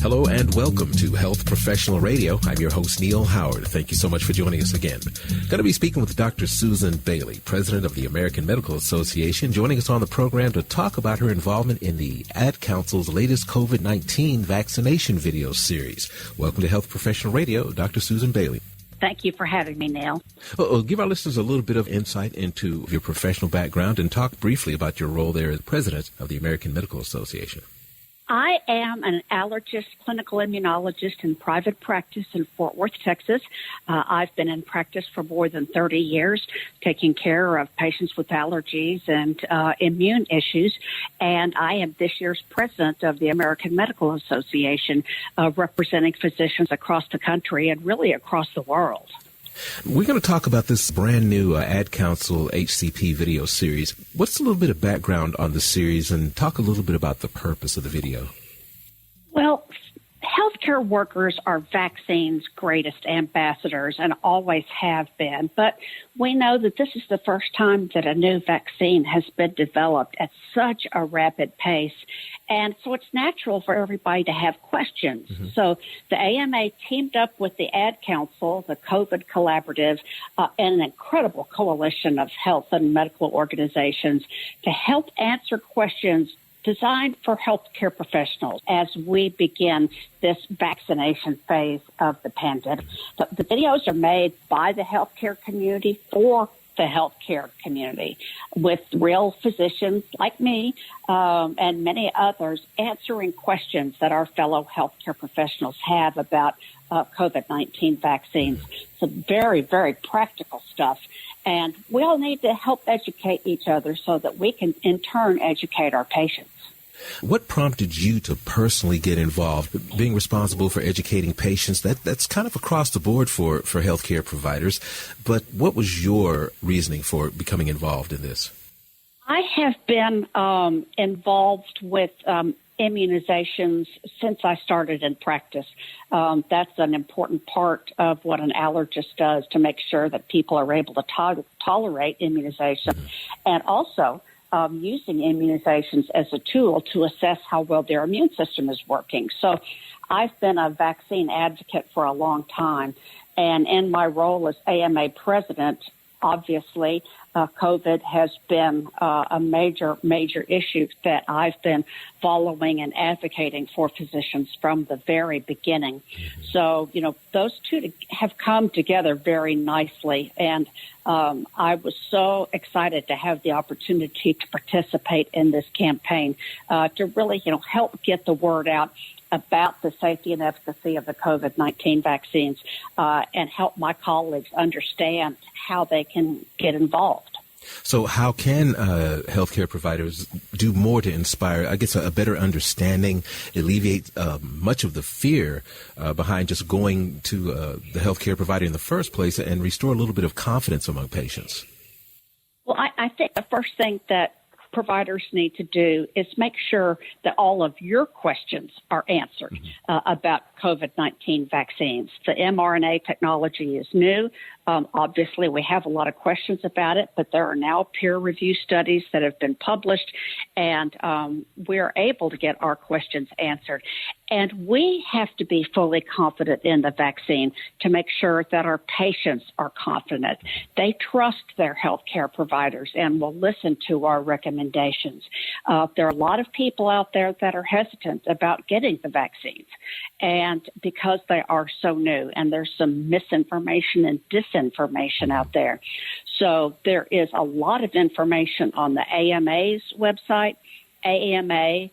Hello and welcome to Health Professional Radio. I'm your host, Neil Howard. Thank you so much for joining us again. Going to be speaking with Dr. Susan Bailey, president of the American Medical Association, joining us on the program to talk about her involvement in the Ad Council's latest COVID-19 vaccination video series. Welcome to Health Professional Radio, Dr. Susan Bailey. Thank you for having me, Neil. Well, give our listeners a little bit of insight into your professional background and talk briefly about your role there as president of the American Medical Association. I am an allergist, clinical immunologist in private practice in Fort Worth, Texas. I've been in practice for more than 30 years, taking care of patients with allergies and immune issues. And I am this year's president of the American Medical Association, representing physicians across the country and really across the world. We're going to talk about this brand new Ad Council HCP video series. What's a little bit of background on the series, and talk a little bit about the purpose of the video? Well, healthcare workers are vaccine's greatest ambassadors and always have been, but we know that this is the first time that a new vaccine has been developed at such a rapid pace. And so it's natural for everybody to have questions. Mm-hmm. So the AMA teamed up with the Ad Council, the COVID Collaborative, and an incredible coalition of health and medical organizations to help answer questions designed for healthcare professionals as we begin this vaccination phase of the pandemic. The videos are made by the healthcare community for the healthcare community, with real physicians like me and many others answering questions that our fellow healthcare professionals have about COVID-19 vaccines. Some very, very practical stuff. And we all need to help educate each other so that we can, in turn, educate our patients. What prompted you to personally get involved, being responsible for educating patients? That's kind of across the board for healthcare providers. But what was your reasoning for becoming involved in this? I have been involved with immunizations since I started in practice. That's an important part of what an allergist does to make sure that people are able to tolerate immunization. Mm-hmm. And also using immunizations as a tool to assess how well their immune system is working. So I've been a vaccine advocate for a long time. And in my role as AMA president, obviously, COVID has been a major issue that I've been following and advocating for physicians from the very beginning. Mm-hmm. So, those two have come together very nicely. And I was so excited to have the opportunity to participate in this campaign to really, help get the word out about the safety and efficacy of the COVID-19 vaccines and help my colleagues understand how they can get involved. So how can healthcare providers do more to inspire, I guess, a better understanding, alleviate much of the fear behind just going to the healthcare provider in the first place and restore a little bit of confidence among patients? Well, I think the first thing that providers need to do is make sure that all of your questions are answered about COVID-19 vaccines. The mRNA technology is new. Obviously, we have a lot of questions about it, but there are now peer-reviewed studies that have been published, and we're able to get our questions answered. And we have to be fully confident in the vaccine to make sure that our patients are confident. They trust their healthcare providers and will listen to our recommendations. There are a lot of people out there that are hesitant about getting the vaccines, and because they are so new, and there's some misinformation and disinformation out there. So there is a lot of information on the AMA's website, AMA-ASSN.org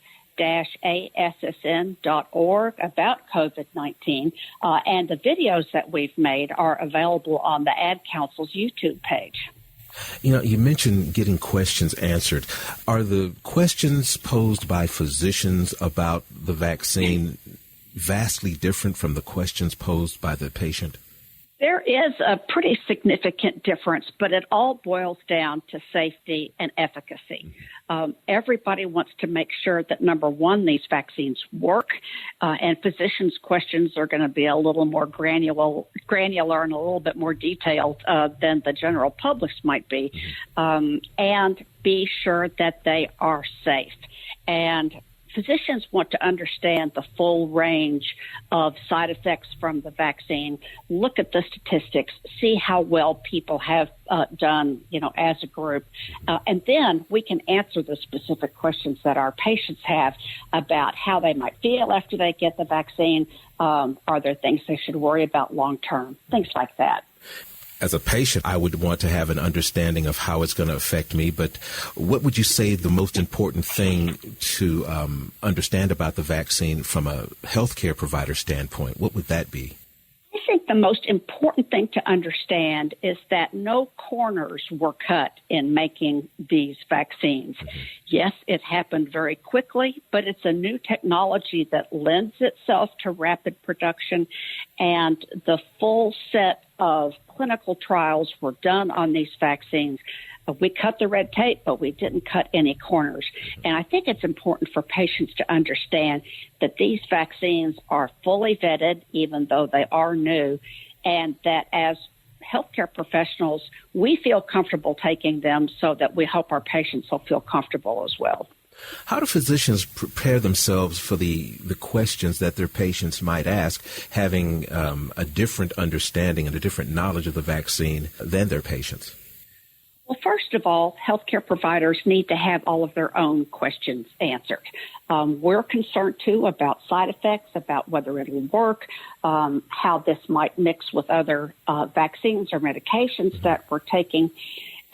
about COVID-19, and the videos that we've made are available on the Ad Council's YouTube page. You mentioned getting questions answered. Are the questions posed by physicians about the vaccine vastly different from the questions posed by the patient? There is a pretty significant difference, but it all boils down to safety and efficacy. Everybody wants to make sure that, number one, these vaccines work, and physicians' questions are going to be a little more granular and a little bit more detailed than the general public's might be, and be sure that they are safe. And physicians want to understand the full range of side effects from the vaccine, look at the statistics, see how well people have done, as a group. And then we can answer the specific questions that our patients have about how they might feel after they get the vaccine. Are there things they should worry about long term? Things like that. As a patient, I would want to have an understanding of how it's going to affect me. But what would you say the most important thing to understand about the vaccine from a healthcare provider standpoint? What would that be? I think the most important thing to understand is that no corners were cut in making these vaccines. Yes, it happened very quickly, but it's a new technology that lends itself to rapid production, and the full set of clinical trials were done on these vaccines. We cut the red tape, but we didn't cut any corners. And I think it's important for patients to understand that these vaccines are fully vetted, even though they are new, and that as healthcare professionals, we feel comfortable taking them so that we hope our patients will feel comfortable as well. How do physicians prepare themselves for the questions that their patients might ask, having a different understanding and a different knowledge of the vaccine than their patients? Well, first of all, healthcare providers need to have all of their own questions answered. We're concerned, too, about side effects, about whether it'll work, how this might mix with other vaccines or medications that we're taking.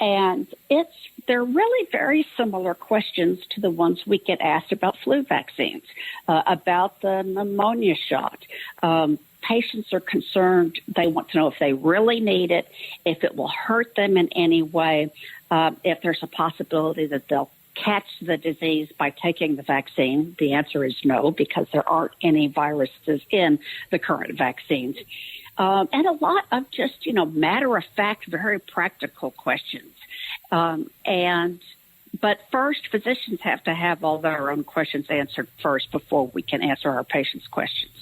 And they're really very similar questions to the ones we get asked about flu vaccines, about the pneumonia shot. Patients are concerned. They want to know if they really need it, if it will hurt them in any way, if there's a possibility that they'll catch the disease by taking the vaccine. The answer is no, because there aren't any viruses in the current vaccines. And a lot of just, matter-of-fact, very practical questions. But first, physicians have to have all their own questions answered first before we can answer our patients' questions.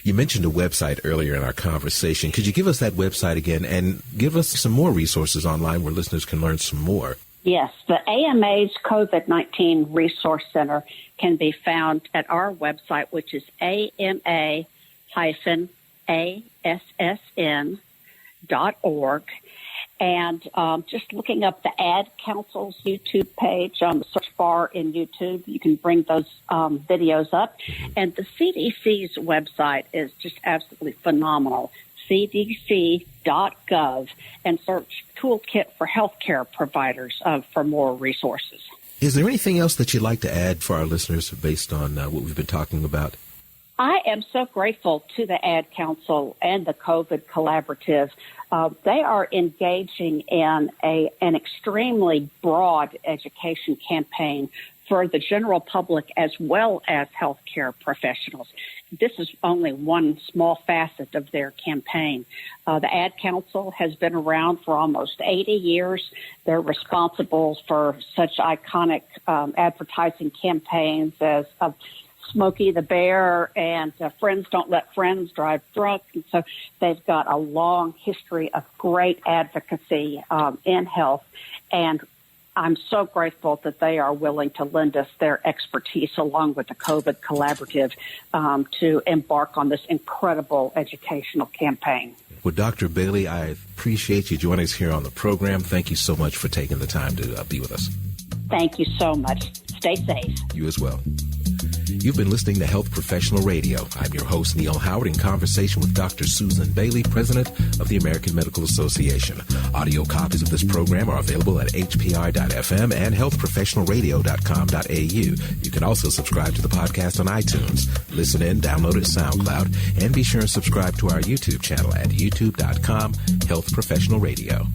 You mentioned a website earlier in our conversation. Could you give us that website again and give us some more resources online where listeners can learn some more? Yes, the AMA's COVID-19 Resource Center can be found at our website, which is AMA-ASSN.org. And just looking up the Ad Council's YouTube page on the search bar in YouTube, you can bring those videos up. And the CDC's website is just absolutely phenomenal, cdc.gov, and search Toolkit for Healthcare Providers for more resources. Is there anything else that you'd like to add for our listeners based on what we've been talking about? I am so grateful to the Ad Council and the COVID Collaborative. They are engaging in an extremely broad education campaign for the general public as well as healthcare professionals. This is only one small facet of their campaign. The Ad Council has been around for almost 80 years. They're responsible for such iconic advertising campaigns as Smokey the Bear and Friends Don't Let Friends Drive Drunk. And so they've got a long history of great advocacy in health. And I'm so grateful that they are willing to lend us their expertise along with the COVID Collaborative to embark on this incredible educational campaign. Well, Dr. Bailey, I appreciate you joining us here on the program. Thank you so much for taking the time to be with us. Thank you so much. Stay safe. You as well. You've been listening to Health Professional Radio. I'm your host, Neil Howard, in conversation with Dr. Susan Bailey, President of the American Medical Association. Audio copies of this program are available at hpr.fm and healthprofessionalradio.com.au. You can also subscribe to the podcast on iTunes. Listen in, download it, SoundCloud, and be sure and subscribe to our YouTube channel at youtube.com/Health Professional Radio.